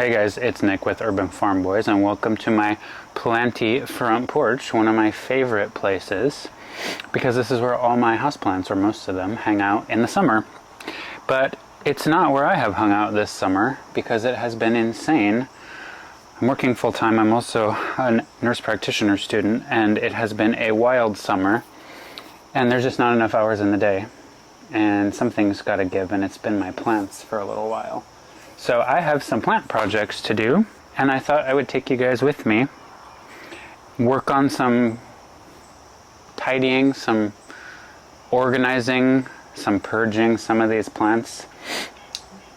Hey guys, it's Nick with Urban Farm Boys, and welcome to my planty front porch, one of my favorite places, because this is where all my houseplants, or most of them, hang out in the summer. But it's not where I have hung out this summer, because it has been insane. I'm working full-time. I'm also a nurse practitioner student, and it has been a wild summer, and there's just not enough hours in the day, and something's got to give, and it's been my plants for a little while. So I have some plant projects to do, and I thought I would take you guys with me, work on some tidying, some organizing, some purging. Some of these plants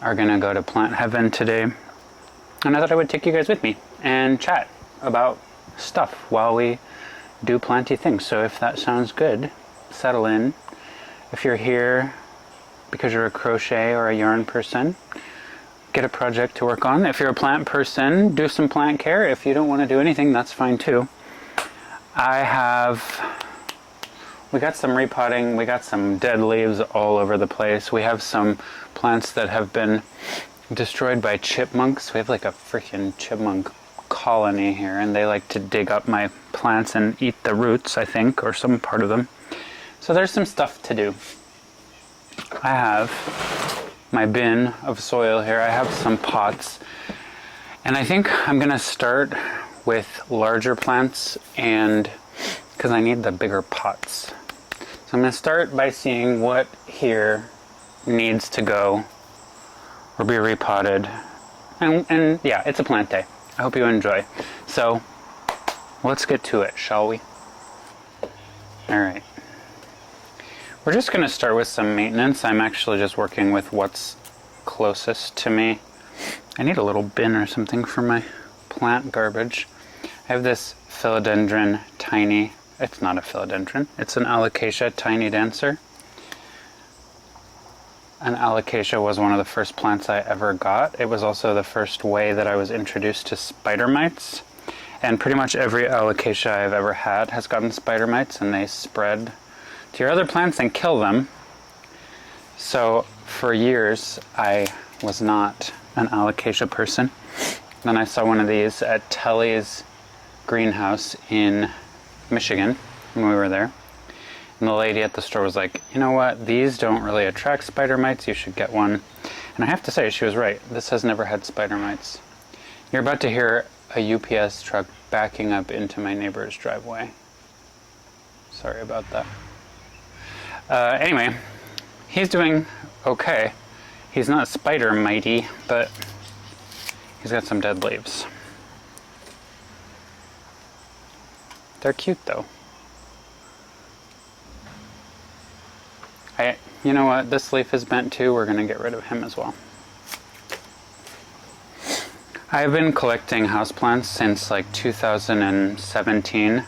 are gonna go to plant heaven today, and I thought I would take you guys with me and chat about stuff while we do planty things. So if that sounds good, settle in. If you're here because you're a crochet or a yarn person, get a project to work on. If you're a plant person, do some plant care. If you don't want to do anything, that's fine too. We got some repotting, we got some dead leaves all over the place. We have some plants that have been destroyed by chipmunks. We have like a freaking chipmunk colony here, and they like to dig up my plants and eat the roots, I think, or some part of them. So there's some stuff to do. I have my bin of soil here. I have some pots, and I think I'm gonna start with larger plants, and because I need the bigger pots. So I'm gonna start by seeing what here needs to go or be repotted, and yeah, it's a plant day. I hope you enjoy. So let's get to it, shall we? All right. We're just going to start with some maintenance. I'm actually just working with what's closest to me. I need a little bin or something for my plant garbage. I have this Philodendron tiny, it's not a philodendron, it's an Alocasia tiny dancer. An Alocasia was one of the first plants I ever got. It was also the first way that I was introduced to spider mites. And pretty much every Alocasia I've ever had has gotten spider mites, and they spread to your other plants and kill them. So for years I was not an Alocasia person. Then I saw one of these at Telly's greenhouse in Michigan when we were there, and the lady at the store was like, you know what, these don't really attract spider mites, you should get one. And I have to say, she was right. This has never had spider mites. You're about to hear a UPS truck backing up into my neighbor's driveway. Sorry about that. Anyway, he's doing okay. He's not spider mighty, but he's got some dead leaves. They're cute though. You know what? This leaf is bent too. We're gonna get rid of him as well. I've been collecting houseplants since like 2017,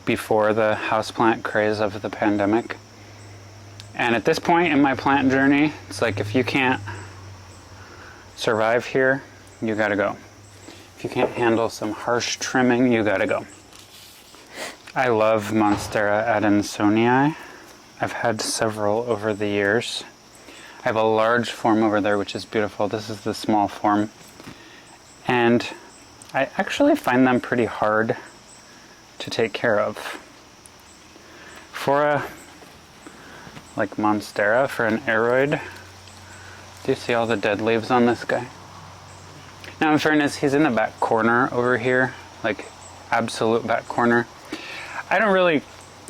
before the houseplant craze of the pandemic. And at this point in my plant journey, it's like, if you can't survive here, you gotta go. If you can't handle some harsh trimming, you gotta go. I love Monstera adansonii. I've had several over the years. I have a large form over there, which is beautiful. This is the small form. And I actually find them pretty hard to take care of. For a like Monstera, for an aroid. Do you see all the dead leaves on this guy? Now in fairness, he's in the back corner over here, like absolute back corner. I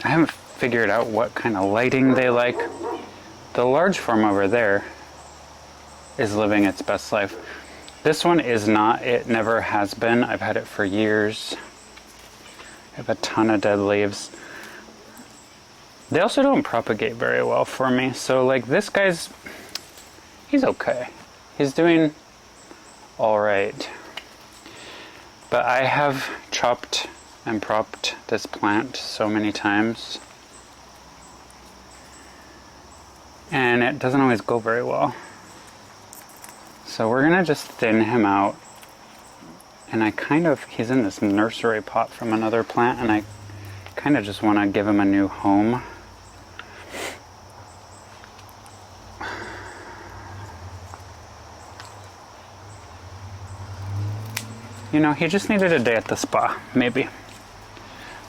haven't figured out what kind of lighting they like. The large form over there is living its best life. This one is not, it never has been. I've had it for years. I have a ton of dead leaves. They also don't propagate very well for me. So like this guy's, he's okay. He's doing all right. But I have chopped and propped this plant so many times, and it doesn't always go very well. So we're gonna just thin him out. And he's in this nursery pot from another plant, and I kind of just want to give him a new home. You know, he just needed a day at the spa, maybe.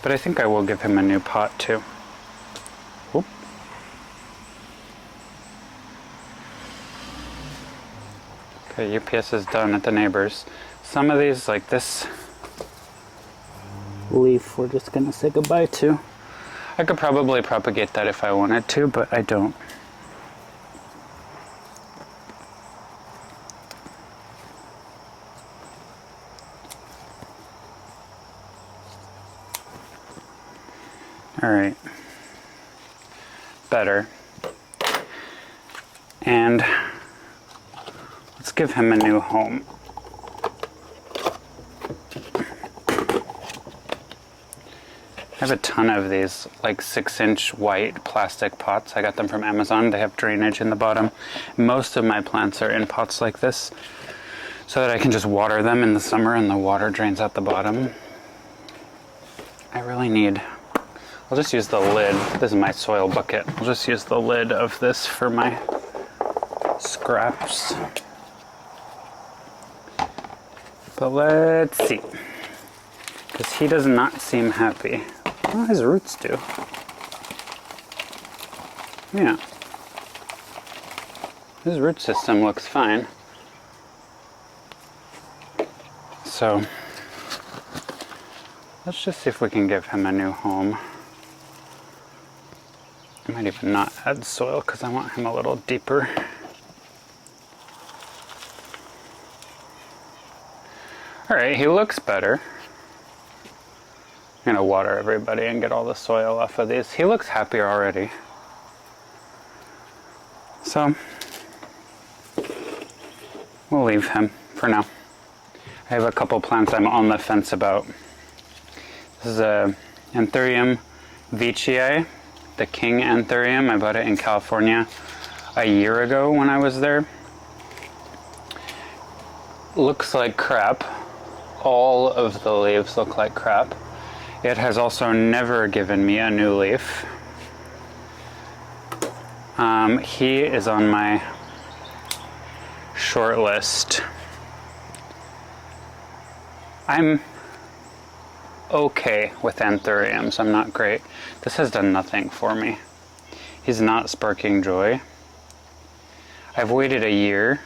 But I think I will give him a new pot too. Oop. Okay, UPS is done at the neighbors. Some of these, like this leaf, we're just gonna say goodbye to. I could probably propagate that if I wanted to, but I don't. All right, better. And let's give him a new home. I have a ton of these like 6-inch white plastic pots. I got them from Amazon. They have drainage in the bottom. Most of my plants are in pots like this so that I can just water them in the summer and the water drains out the bottom. I really need, I'll just use the lid. This is my soil bucket. I'll just use the lid of this for my scraps. But let's see, because he does not seem happy. Well, his roots do. Yeah. His root system looks fine. So, let's just see if we can give him a new home. I might even not add soil because I want him a little deeper. Alright, he looks better. I'm gonna water everybody and get all the soil off of these. He looks happier already. So, we'll leave him for now. I have a couple plants I'm on the fence about. This is a Anthurium veitchii, the king Anthurium. I bought it in California a year ago when I was there. Looks like crap. All of the leaves look like crap. It has also never given me a new leaf. He is on my short list. I'm okay with Anthuriums. I'm not great. This has done nothing for me. He's not sparking joy. I've waited a year.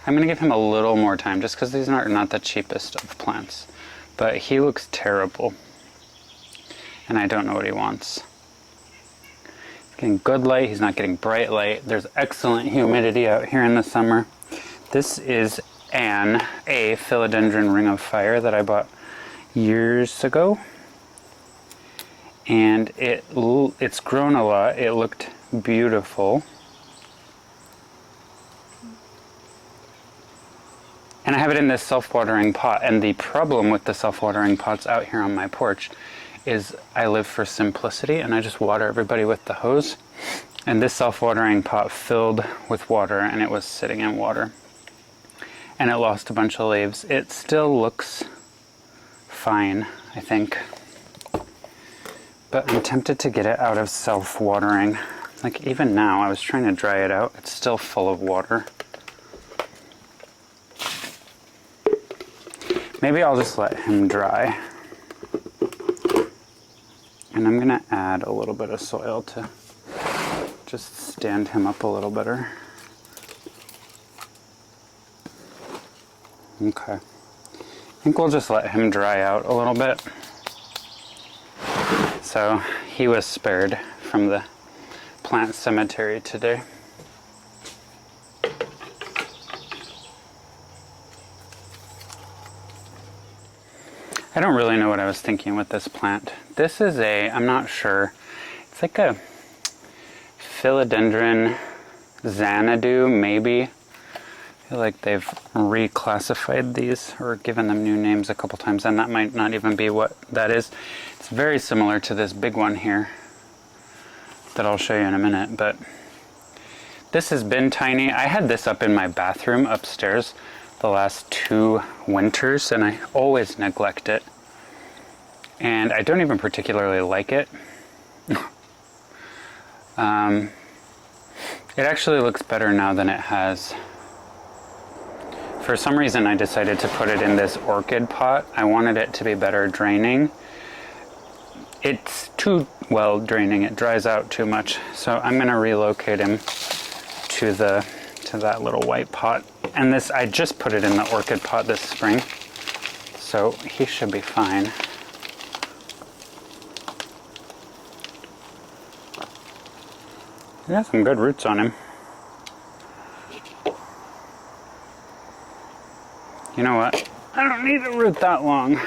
I'm going to give him a little more time just because these are not the cheapest of plants. But he looks terrible. And I don't know what he wants. He's getting good light. He's not getting bright light. There's excellent humidity out here in the summer. This is a Philodendron ring of fire that I bought years ago. And it's grown a lot. It looked beautiful. And I have it in this self-watering pot, and the problem with the self-watering pots out here on my porch is I live for simplicity and I just water everybody with the hose. And this self-watering pot filled with water and it was sitting in water. And it lost a bunch of leaves. It still looks fine, I think. But I'm tempted to get it out of self-watering. Like even now, I was trying to dry it out. It's still full of water. Maybe I'll just let him dry. And I'm gonna add a little bit of soil to just stand him up a little better. Okay. I think we'll just let him dry out a little bit. So he was spared from the plant cemetery today. I don't really know what I was thinking with this plant. This is I'm not sure, it's like a Philodendron Xanadu, maybe. I feel like they've reclassified these or given them new names a couple times, and that might not even be what that is. It's very similar to this big one here that I'll show you in a minute, but this has been tiny. I had this up in my bathroom upstairs the last 2 winters, and I always neglect it. And I don't even particularly like it. It actually looks better now than it has for some reason I decided to put it in this orchid pot. I wanted it to be better draining. It's too well draining, it dries out too much. So I'm gonna relocate him to that little white pot. And this, I just put it in the orchid pot this spring, so he should be fine. He got some good roots on him. You know what? I don't need a root that long.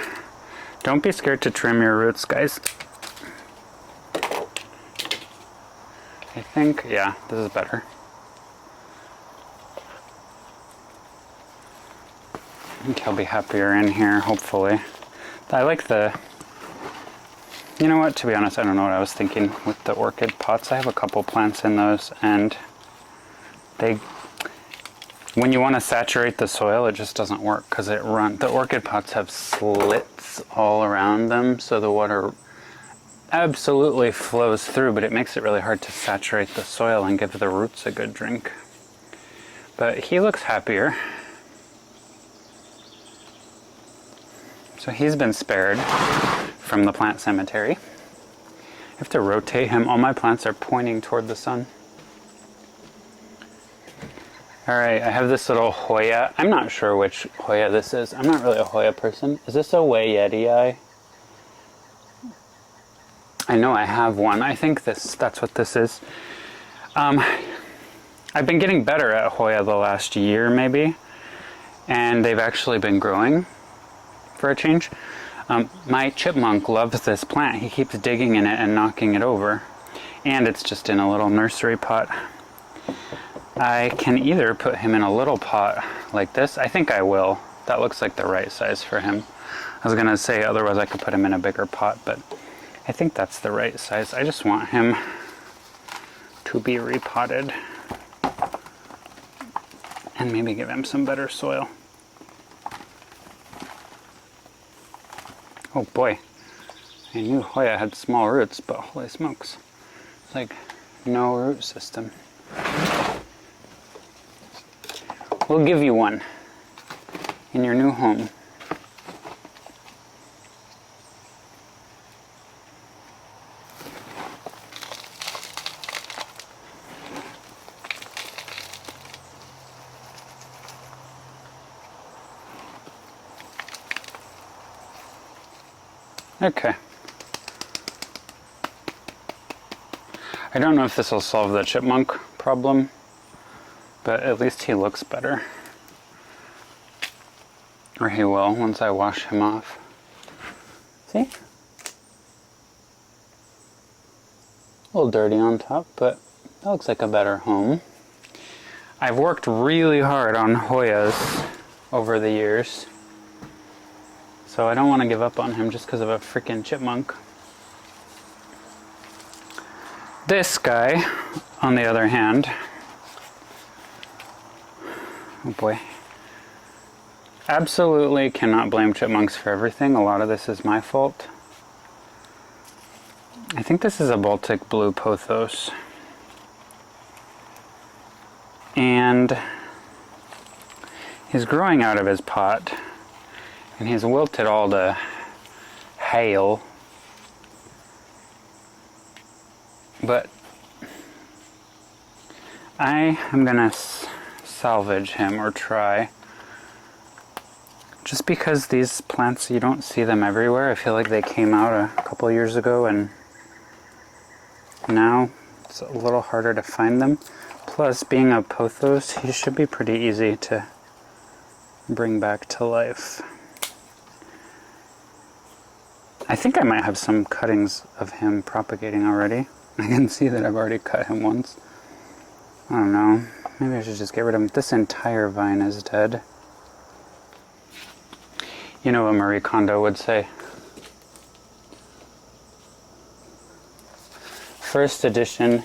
Don't be scared to trim your roots, guys. I think, yeah, this is better. I think he'll be happier in here, hopefully. I like the... You know what, to be honest, I don't know what I was thinking with the orchid pots. I have a couple plants in those, and they... When you want to saturate the soil, it just doesn't work because the orchid pots have slits all around them, so the water absolutely flows through, but it makes it really hard to saturate the soil and give the roots a good drink. But he looks happier. So he's been spared from the plant cemetery. I have to rotate him. All my plants are pointing toward the sun. Alright, I have this little Hoya. I'm not sure which Hoya this is. I'm not really a Hoya person. Is this a Wayeti? I know I have one. I think that's what this is. I've been getting better at Hoya the last year maybe, and they've actually been growing for a change. My chipmunk loves this plant. He keeps digging in it and knocking it over, and it's just in a little nursery pot. I can either put him in a little pot like this. I think I will. That looks like the right size for him. I was gonna say otherwise I could put him in a bigger pot, but I think that's the right size. I just want him to be repotted and maybe give him some better soil. Oh boy, I knew Hoya had small roots, but holy smokes, it's like no root system. We'll give you one in your new home. Okay. I don't know if this will solve the chipmunk problem, but at least he looks better. Or he will once I wash him off. See? A little dirty on top, but that looks like a better home. I've worked really hard on Hoyas over the years, so I don't want to give up on him just because of a freaking chipmunk. This guy, on the other hand, oh boy, absolutely cannot blame chipmunks for everything. A lot of this is my fault. I think this is a Baltic blue pothos. And he's growing out of his pot, and he's wilted all the hail. But I am gonna salvage him, or try. Just because these plants, you don't see them everywhere. I feel like they came out a couple years ago and now it's a little harder to find them. Plus, being a pothos, he should be pretty easy to bring back to life. I think I might have some cuttings of him propagating already. I can see that I've already cut him once. I don't know. Maybe I should just get rid of him. This entire vine is dead. You know what Marie Kondo would say? First addition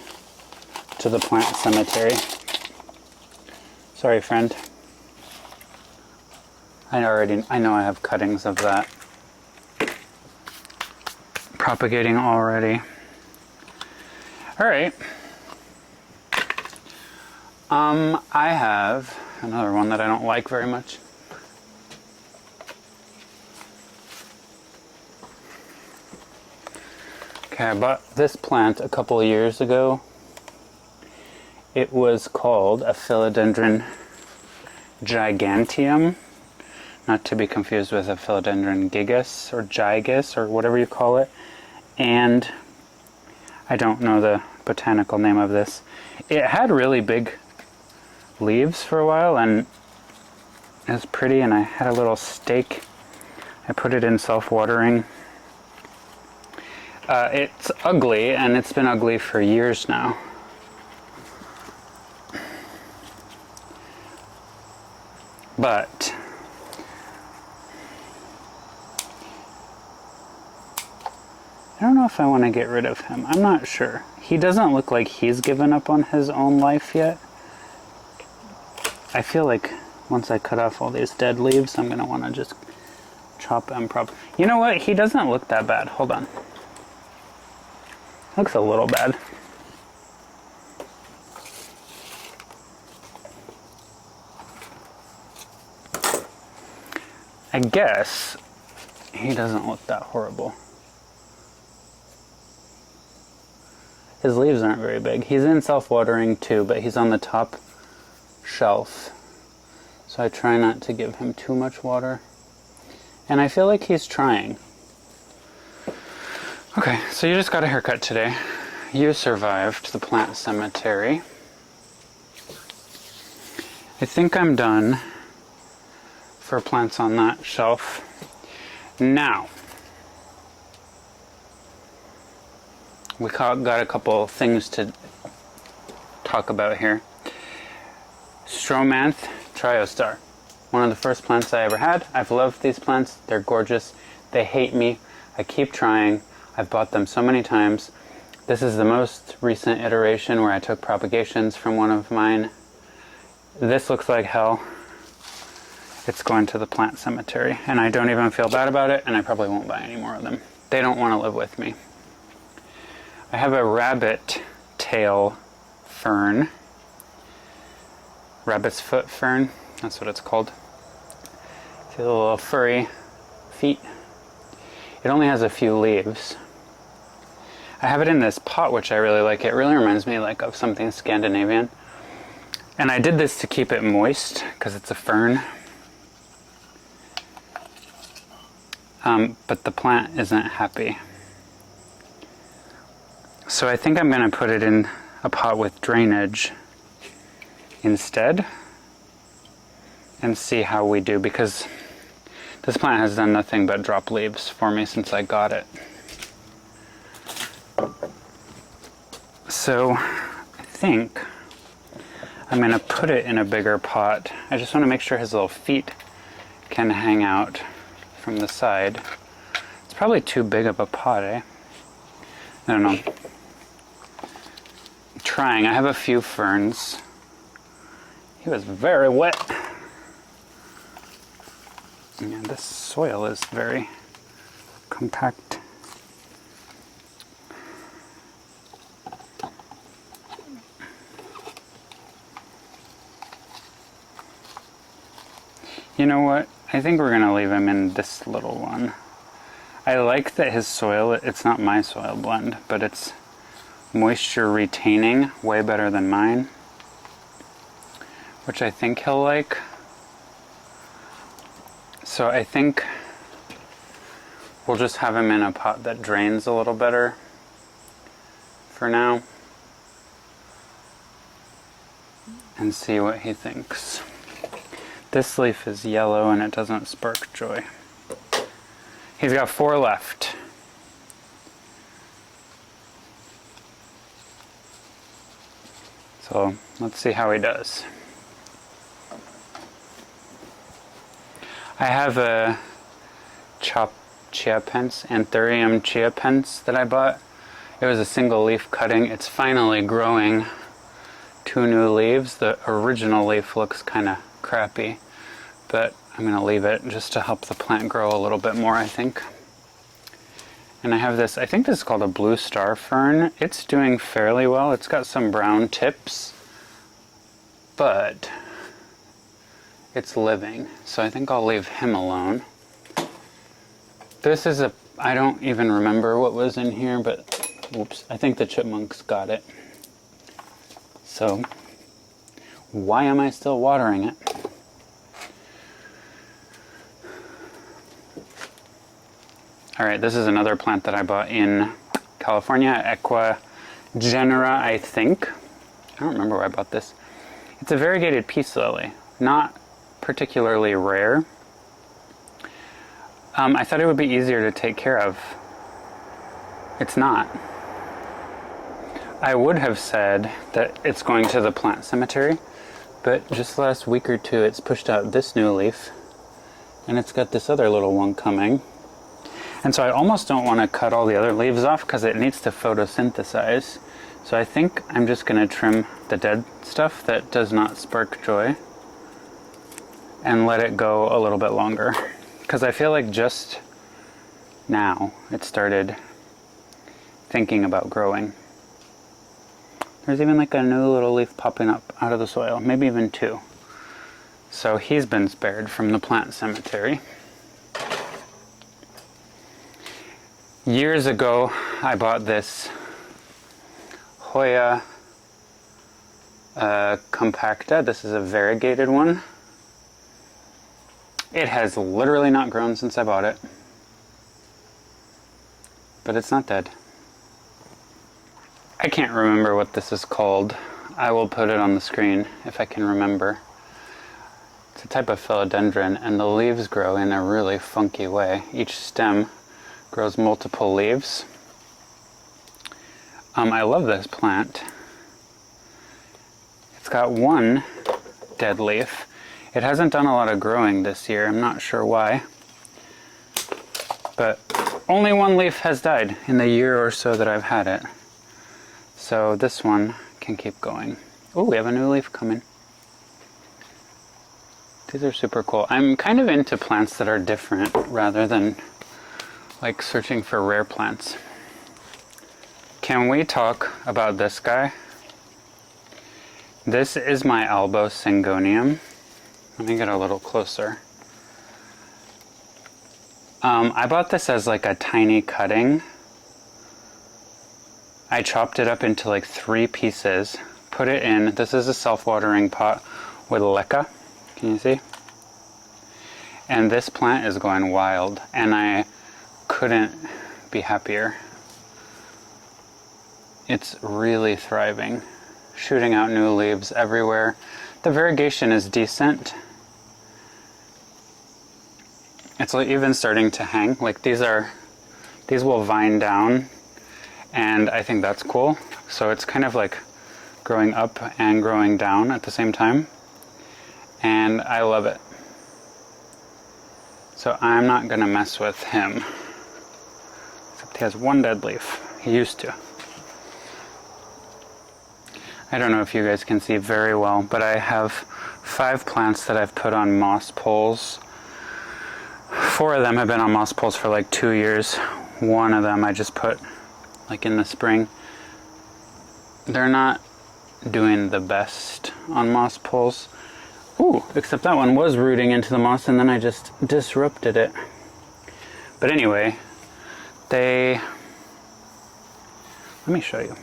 to the plant cemetery. Sorry, friend. I know I have cuttings of that propagating already. Alright. I have another one that I don't like very much. Okay, I bought this plant a couple of years ago. It was called a Philodendron giganteum, not to be confused with a Philodendron gigas or gigas or whatever you call it. And I don't know the botanical name of this. It had really big leaves for a while and it was pretty, and I had a little stake. I put it in self-watering. It's ugly, and it's been ugly for years now. But I don't know if I want to get rid of him. I'm not sure. He doesn't look like he's given up on his own life yet. I feel like once I cut off all these dead leaves, I'm going to want to just chop them properly. You know what? He doesn't look that bad. Hold on. Looks a little bad. I guess he doesn't look that horrible. His leaves aren't very big. He's in self-watering too, but he's on the top shelf. So I try not to give him too much water. And I feel like he's trying. Okay, so you just got a haircut today. You survived the plant cemetery. I think I'm done for plants on that shelf. Now, we got a couple things to talk about here. Stromanth Triostar. One of the first plants I ever had. I've loved these plants. They're gorgeous. They hate me. I keep trying. I've bought them so many times. This is the most recent iteration where I took propagations from one of mine. This looks like hell. It's going to the plant cemetery, and I don't even feel bad about it, and I probably won't buy any more of them. They don't want to live with me. I have a rabbit tail fern. Rabbit's foot fern, that's what it's called. See the little furry feet? It only has a few leaves. I have it in this pot, which I really like. It really reminds me of something Scandinavian. And I did this to keep it moist, because it's a fern. But the plant isn't happy. So I think I'm going to put it in a pot with drainage instead and see how we do, because this plant has done nothing but drop leaves for me since I got it. So I think I'm going to put it in a bigger pot. I just want to make sure his little feet can hang out from the side. It's probably too big of a pot, eh? I don't know. I'm trying. I have a few ferns. He was very wet. Yeah, this soil is very compact. You know what? I think we're going to leave him in this little one. I like that his soil, it's not my soil blend, but it's moisture retaining way better than mine, which I think he'll like. So I think we'll just have him in a pot that drains a little better for now and see what he thinks. This leaf is yellow and it doesn't spark joy. He's got 4 left. So let's see how he does. I have a chia pence, Anthurium chia pence that I bought. It was a single leaf cutting. It's finally growing 2 new leaves. The original leaf looks kind of crappy, but I'm going to leave it just to help the plant grow a little bit more, I think. And I have this, I think this is called a blue star fern. It's doing fairly well. It's got some brown tips, but it's living. So I think I'll leave him alone. This is I don't even remember what was in here, but Oops, I think the chipmunks got it. So, why am I still watering it? Alright, this is another plant that I bought in California, Equa Genera, I think. I don't remember where I bought this. It's a variegated peace lily, not particularly rare. I thought it would be easier to take care of. It's not. I would have said that it's going to the plant cemetery, but just last week or two it's pushed out this new leaf, and it's got this other little one coming. And so I almost don't want to cut all the other leaves off because it needs to photosynthesize. So I think I'm just going to trim the dead stuff that does not spark joy and let it go a little bit longer. Because I feel like just now it started thinking about growing. There's even like a new little leaf popping up out of the soil, maybe even two. So he's been spared from the plant cemetery. Years ago, I bought this Hoya compacta. This is a variegated one. It has literally not grown since I bought it. But it's not dead. I can't remember what this is called. I will put it on the screen if I can remember. It's a type of philodendron, and the leaves grow in a really funky way. Each stem grows multiple leaves. I love this plant. It's got one dead leaf. It hasn't done a lot of growing this year. I'm not sure why. But only one leaf has died in the year or so that I've had it. So this one can keep going. Oh, we have a new leaf coming. These are super cool. I'm kind of into plants that are different rather than like searching for rare plants. Can we talk about this guy? This is my Albo Syngonium. Let me get a little closer. I bought this as like a tiny cutting. I chopped it up into like 3 pieces, put it in. This is a self-watering pot with leca. Can you see? And this plant is going wild, and I couldn't be happier. It's really thriving, shooting out new leaves everywhere. The variegation is decent. It's like even starting to hang. Like these will vine down, and I think that's cool. So it's kind of like growing up and growing down at the same time, and I love it. So I'm not gonna mess with him. Except he has one dead leaf. He used to. I don't know if you guys can see very well, but I have 5 plants that I've put on moss poles. 4 of them have been on moss poles for like 2 years. 1 of them I just put like in the spring. They're not doing the best on moss poles. Ooh, except that one was rooting into the moss and then I just disrupted it. But anyway, let me show you.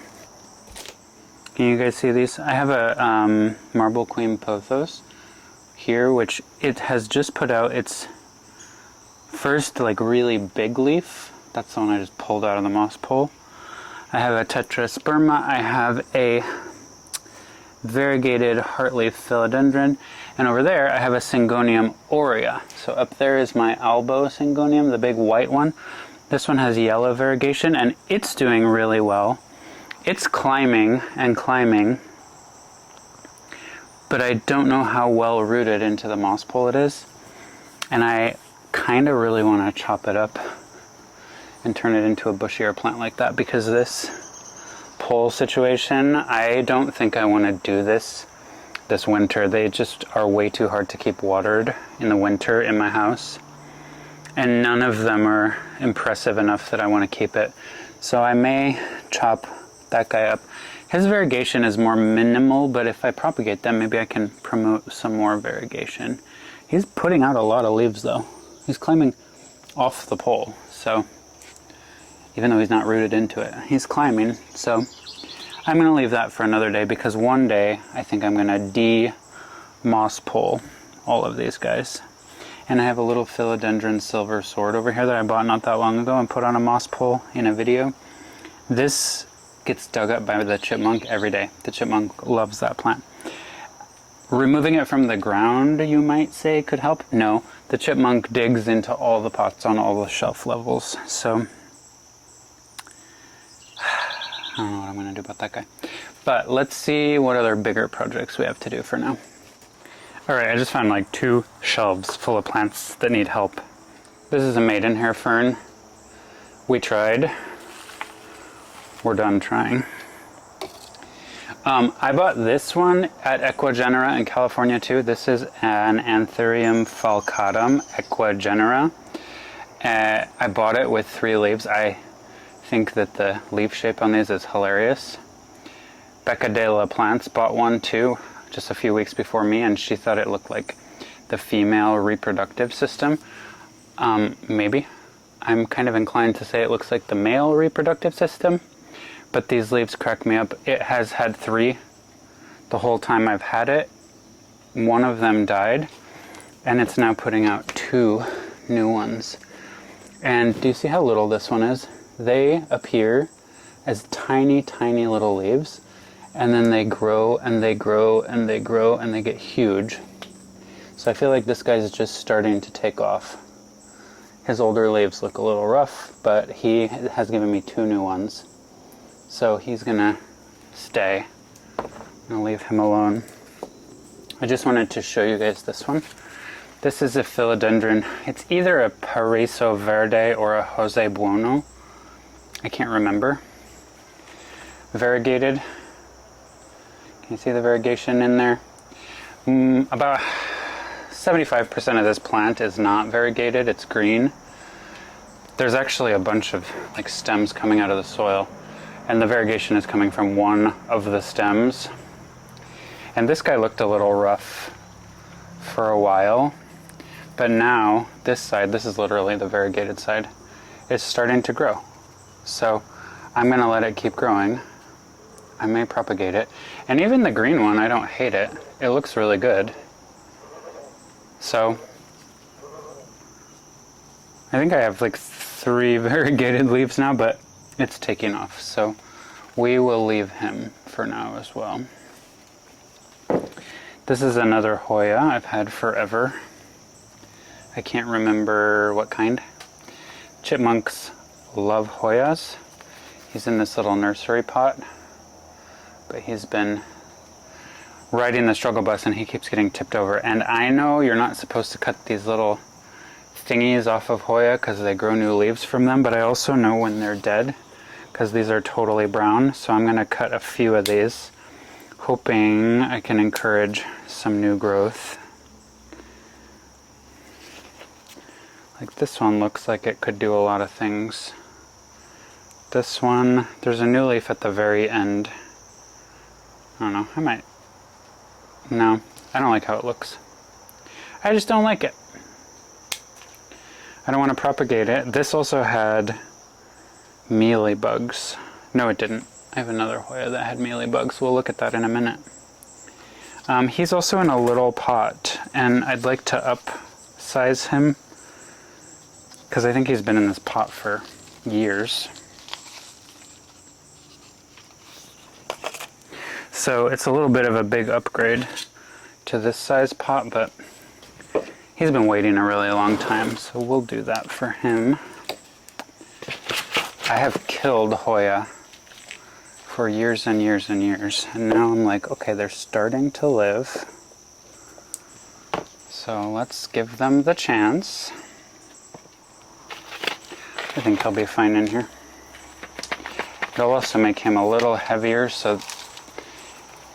Can you guys see these? I have a Marble Queen Pothos here, which it has just put out its first like really big leaf. That's the one I just pulled out of the moss pole. I have a Tetrasperma. I have a variegated heartleaf philodendron, and over there I have a Syngonium aurea. So up there is my Albo Syngonium, the big white one. This one has yellow variegation, and it's doing really well. It's climbing and climbing, but I don't know how well rooted into the moss pole it is, and I kind of really want to chop it up and turn it into a bushier plant like that, because this pole situation, I don't think I want to do this winter. They just are way too hard to keep watered in the winter in my house, and none of them are impressive enough that I want to keep it. So I may chop that guy up. His variegation is more minimal, but if I propagate them, maybe I can promote some more variegation. He's putting out a lot of leaves though. He's climbing off the pole, so even though he's not rooted into it. He's climbing, so I'm going to leave that for another day, because one day I think I'm going to de-moss pole all of these guys. And I have a little Philodendron silver sword over here that I bought not that long ago and put on a moss pole in a video. This gets dug up by the chipmunk every day. The chipmunk loves that plant. Removing it from the ground, you might say, could help. No, the chipmunk digs into all the pots on all the shelf levels. So I don't know what I'm going to do about that guy. But let's see what other bigger projects we have to do for now. Alright, I just found like 2 shelves full of plants that need help. This is a maidenhair fern. We tried. We're done trying. I bought this one at Equigenera in California too. This is an Anthurium falcatum Equigenera. I bought it with 3 leaves. I think that the leaf shape on these is hilarious. Becca de la Plants bought one too, just a few weeks before me, and she thought it looked like the female reproductive system. Maybe. I'm kind of inclined to say it looks like the male reproductive system, but these leaves crack me up. It has had 3 the whole time I've had it. One of them died, and it's now putting out 2 new ones. And do you see how little this one is? They appear as tiny, tiny little leaves, and then they grow and they grow and they grow and they get huge. So I feel like this guy's just starting to take off. His older leaves look a little rough, but he has given me 2 new ones. So he's gonna stay. I'll leave him alone. I just wanted to show you guys this one. This is a Philodendron. It's either a Paraiso Verde or a Jose Bueno. I can't remember. Variegated. Can you see the variegation in there? About 75% of this plant is not variegated. It's green. There's actually a bunch of like stems coming out of the soil, and the variegation is coming from one of the stems. And this guy looked a little rough for a while, but now this side, this is literally the variegated side, is starting to grow. So I'm gonna let it keep growing. I may propagate it. And even the green one, I don't hate it. It looks really good. So I think I have like 3 variegated leaves now, but it's taking off. So we will leave him for now as well. This is another Hoya I've had forever. I can't remember what kind. Chipmunks love Hoyas. He's in this little nursery pot, but he's been riding the struggle bus and he keeps getting tipped over. And I know you're not supposed to cut these little thingies off of Hoya because they grow new leaves from them, but I also know when they're dead because these are totally brown. So I'm going to cut a few of these, hoping I can encourage some new growth. Like this one looks like it could do a lot of things. This one, there's a new leaf at the very end. I don't know, I might. No, I don't like how it looks. I just don't like it. I don't want to propagate it. This also had mealybugs. No, it didn't. I have another Hoya that had mealybugs. We'll look at that in a minute. He's also in a little pot, and I'd like to upsize him because I think he's been in this pot for years. So it's a little bit of a big upgrade to this size pot, but he's been waiting a really long time, so we'll do that for him. I have killed Hoya for years and years and years, and now I'm like, okay, they're starting to live, so let's give them the chance. I think he'll be fine in here. It'll also make him a little heavier, so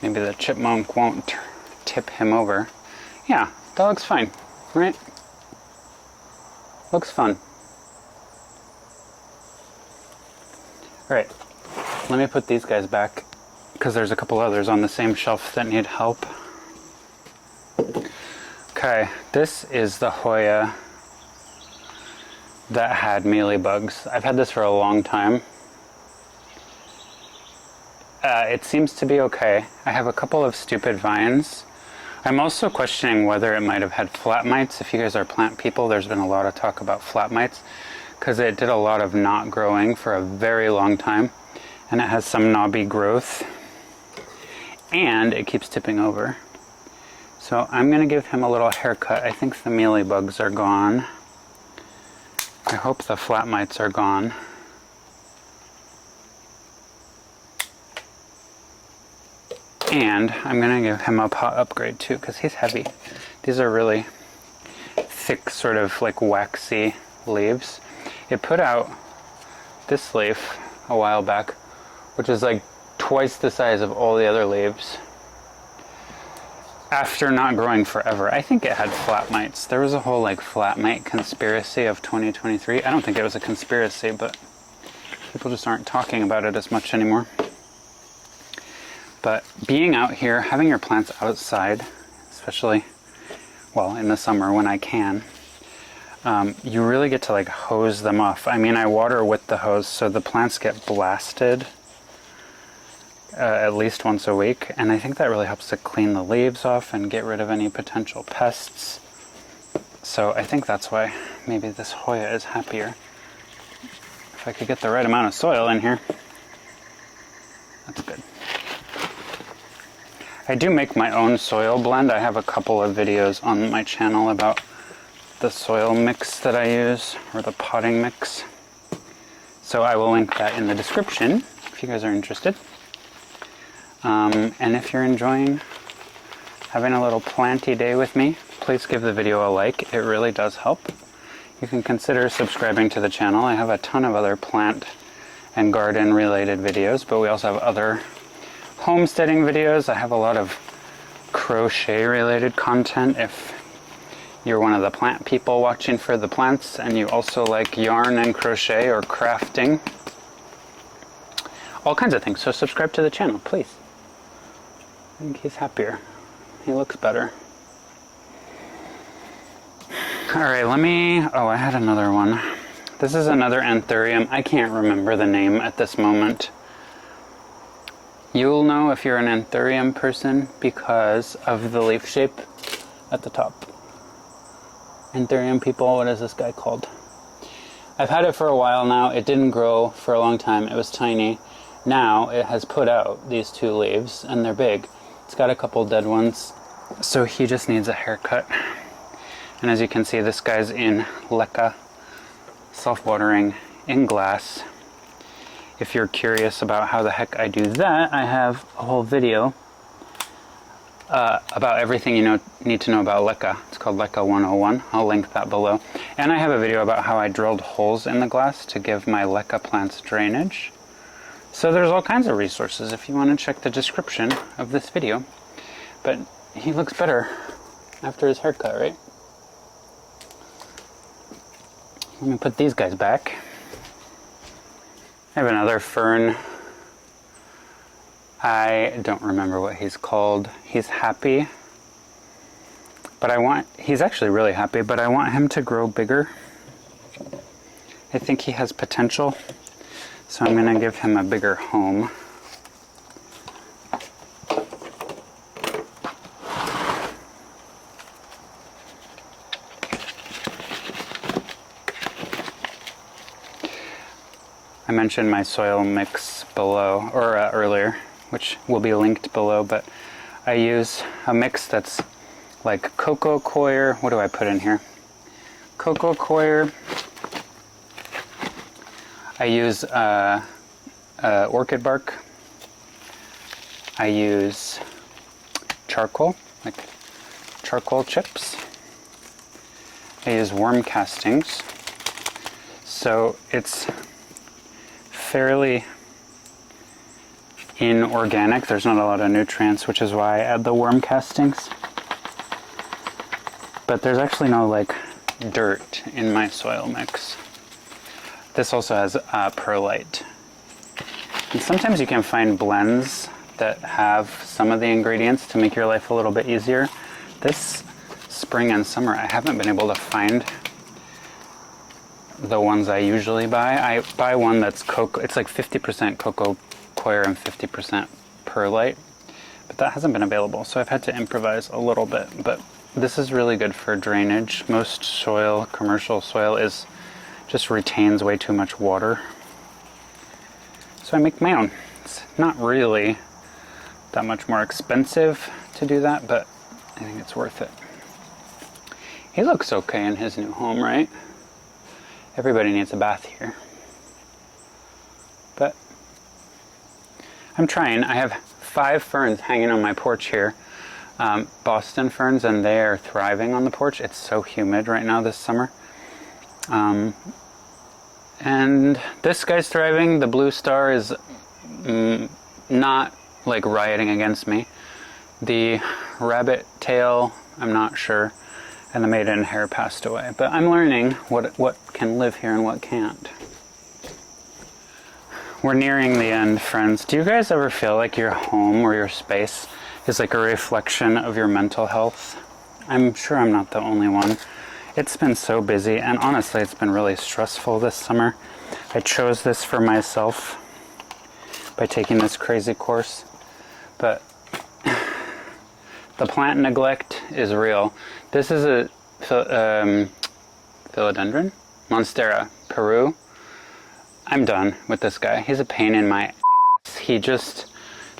maybe the chipmunk won't tip him over. Yeah, that looks fine, right? Looks fun. Alright, let me put these guys back because there's a couple others on the same shelf that need help. Okay, this is the Hoya that had mealybugs. I've had this for a long time. It seems to be okay. I have a couple of stupid vines. I'm also questioning whether it might have had flat mites. If you guys are plant people, there's been a lot of talk about flat mites because it did a lot of not growing for a very long time, and it has some knobby growth, and it keeps tipping over. So I'm going to give him a little haircut. I think the mealybugs are gone. I hope the flat mites are gone. And I'm going to give him a pot upgrade too, because he's heavy. These are really thick, sort of like waxy leaves. It put out this leaf a while back, which is like twice the size of all the other leaves. After not growing forever. I think it had flat mites. There was a whole like flat mite conspiracy of 2023. I don't think it was a conspiracy, but people just aren't talking about it as much anymore. But being out here, having your plants outside, especially, well, in the summer when I can, you really get to like hose them off. I mean, I water with the hose, so the plants get blasted at least once a week, and I think that really helps to clean the leaves off and get rid of any potential pests. So I think that's why maybe this Hoya is happier. If I could get the right amount of soil in here, that's good. I do make my own soil blend. I have a couple of videos on my channel about the soil mix that I use, or the potting mix. So I will link that in the description if you guys are interested. And if you're enjoying having a little planty day with me, please give the video a like. It really does help. You can consider subscribing to the channel. I have a ton of other plant and garden related videos, but we also have other homesteading videos. I have a lot of crochet related content if you're one of the plant people watching for the plants and you also like yarn and crochet or crafting. All kinds of things. So subscribe to the channel, please. I think he's happier. He looks better. Alright, I had another one. This is another Anthurium. I can't remember the name at this moment. You'll know if you're an Anthurium person because of the leaf shape at the top. Anthurium people, what is this guy called? I've had it for a while now. It didn't grow for a long time. It was tiny. Now it has put out these two leaves and they're big. It's got a couple dead ones. So he just needs a haircut. And as you can see, this guy's in leca, self-watering in glass. If you're curious about how the heck I do that, I have a whole video about everything you need to know about leca. It's called Leca 101. I'll link that below. And I have a video about how I drilled holes in the glass to give my leca plants drainage. So there's all kinds of resources if you want to check the description of this video. But he looks better after his haircut, right? Let me put these guys back. I have another fern. I don't remember what he's called. He's happy. But he's actually really happy, but I want him to grow bigger. I think he has potential. So I'm going to give him a bigger home. I mentioned my soil mix below, or earlier, which will be linked below, but I use a mix that's like cocoa coir. What do I put in here? Cocoa coir. I use orchid bark. I use charcoal, like charcoal chips. I use worm castings. So it's fairly inorganic. There's not a lot of nutrients, which is why I add the worm castings. But there's actually no like dirt in my soil mix. This also has perlite. And sometimes you can find blends that have some of the ingredients to make your life a little bit easier. This spring and summer I haven't been able to find the ones I usually buy. I buy one that's cocoa. It's like 50% cocoa coir and 50% perlite, but that hasn't been available, so I've had to improvise a little bit. But this is really good for drainage. Most soil, commercial soil, just retains way too much water, so I make my own. It's not really that much more expensive to do that, but I think it's worth it. He looks okay in his new home, right? Everybody needs a bath here. But I'm trying. I have 5 ferns hanging on my porch here. Boston ferns, and they are thriving on the porch. It's so humid right now this summer. And this guy's thriving. The blue star is not like rioting against me. The rabbit tail, I'm not sure. And the maiden hair passed away. But I'm learning what can live here and what can't. We're nearing the end, friends. Do you guys ever feel like your home or your space is like a reflection of your mental health? I'm sure I'm not the only one. It's been so busy, and honestly, it's been really stressful this summer. I chose this for myself by taking this crazy course. But the plant neglect is real. This is a Philodendron? Monstera, Peru. I'm done with this guy. He's a pain in my ass. He just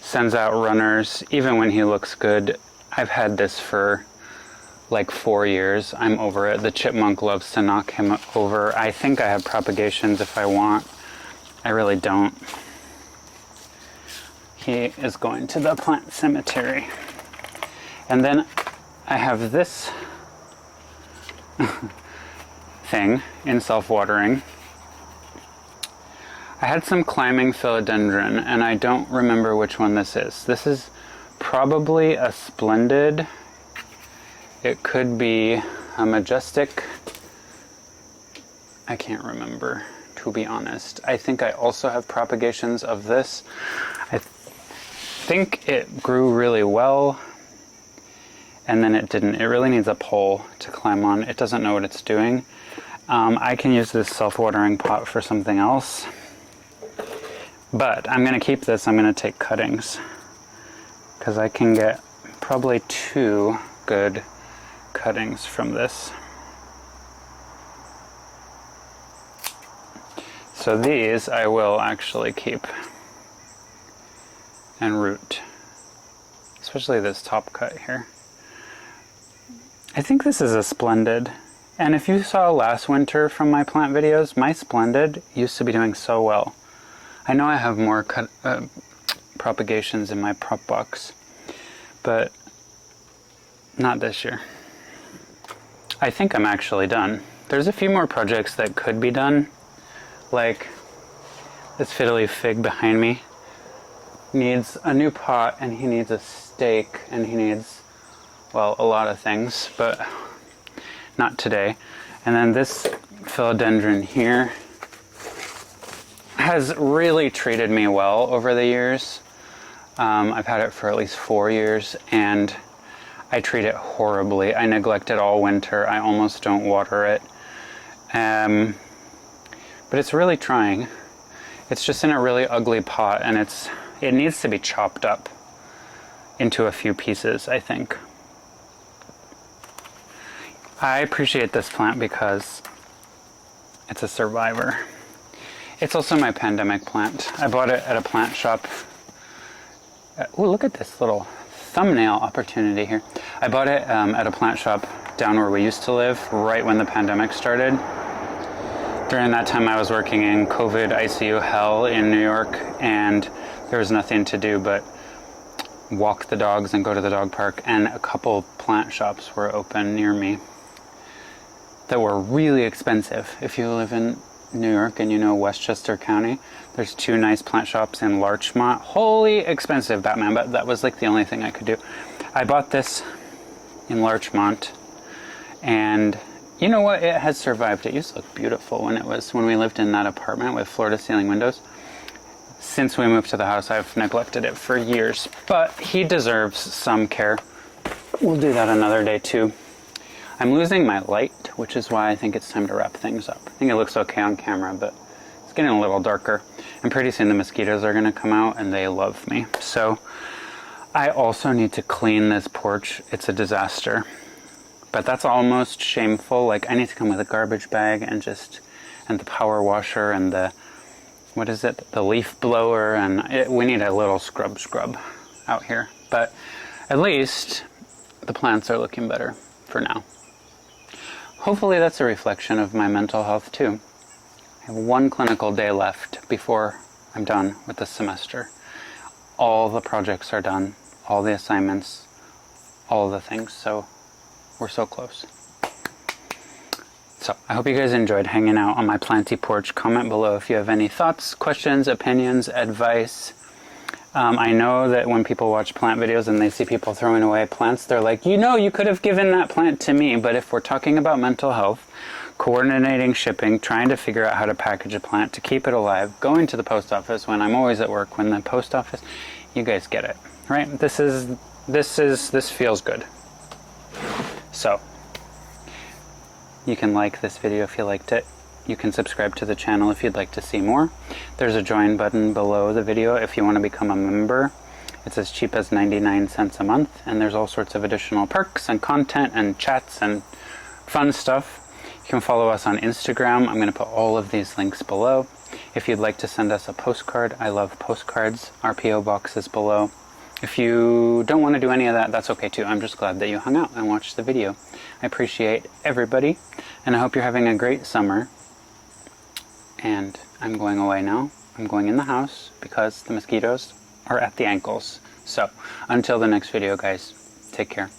sends out runners even when he looks good. I've had this for like 4 years. I'm over it. The chipmunk loves to knock him over. I think I have propagations if I want. I really don't. He is going to the plant cemetery. And then I have this thing in self-watering. I had some climbing philodendron, and I don't remember which one this is. This is probably a splendid. It could be a majestic. I can't remember, to be honest. I think I also have propagations of this. I think it grew really well, and then it didn't. It really needs a pole to climb on. It doesn't know what it's doing. I can use this self-watering pot for something else. But I'm going to keep this. I'm going to take cuttings, because I can get probably 2 good cuttings from this. So these I will actually keep and root, especially this top cut here. I think this is a splendid. And if you saw last winter from my plant videos, my splendid used to be doing so well. I know I have more propagations in my prop box, but not this year. I think I'm actually done. There's a few more projects that could be done, like this fiddly fig behind me needs a new pot, and he needs a stake, and he needs, well, a lot of things, but not today. And then this philodendron here has really treated me well over the years. I've had it for at least 4 years, and I treat it horribly. I neglect it all winter. I almost don't water it. But it's really trying. It's just in a really ugly pot, and it needs to be chopped up into a few pieces, I think. I appreciate this plant because it's a survivor. It's also my pandemic plant. I bought it at a plant shop. Oh, look at this little thumbnail opportunity here. I bought it at a plant shop down where we used to live right when the pandemic started. During that time I was working in COVID ICU hell in New York, and there was nothing to do but walk the dogs and go to the dog park, and a couple plant shops were open near me that were really expensive. If you live in New York and you know Westchester County, there's 2 nice plant shops in Larchmont. Holy expensive, Batman, but that was like the only thing I could do. I bought this in Larchmont, and you know what? It has survived. It used to look beautiful when we lived in that apartment with floor-to-ceiling windows. Since we moved to the house, I've neglected it for years, but he deserves some care. We'll do that another day too. I'm losing my light, which is why I think it's time to wrap things up. I think it looks okay on camera, but it's getting a little darker. And pretty soon the mosquitoes are going to come out, and they love me. So I also need to clean this porch. It's a disaster. But that's almost shameful. Like, I need to come with a garbage bag and the power washer and the, what is it? The leaf blower, and we need a little scrub out here. But at least the plants are looking better for now. Hopefully that's a reflection of my mental health too. I have one clinical day left before I'm done with this semester. All the projects are done, all the assignments, all the things, so we're so close. So I hope you guys enjoyed hanging out on my planty porch. Comment below if you have any thoughts, questions, opinions, advice. I know that when people watch plant videos and they see people throwing away plants, they're like, you know, you could have given that plant to me. But if we're talking about mental health, coordinating shipping, trying to figure out how to package a plant to keep it alive, going to the post office when I'm always at work, when the post office, you guys get it, right? This feels good. So you can like this video if you liked it. You can subscribe to the channel if you'd like to see more. There's a join button below the video if you want to become a member. It's as cheap as 99 cents a month, and there's all sorts of additional perks and content and chats and fun stuff. You can follow us on Instagram. I'm going to put all of these links below. If you'd like to send us a postcard, I love postcards. Our PO box is below. If you don't want to do any of that, that's okay too. I'm just glad that you hung out and watched the video. I appreciate everybody, and I hope you're having a great summer. And I'm going away now. I'm going in the house because the mosquitoes are at the ankles. So until the next video, guys, take care.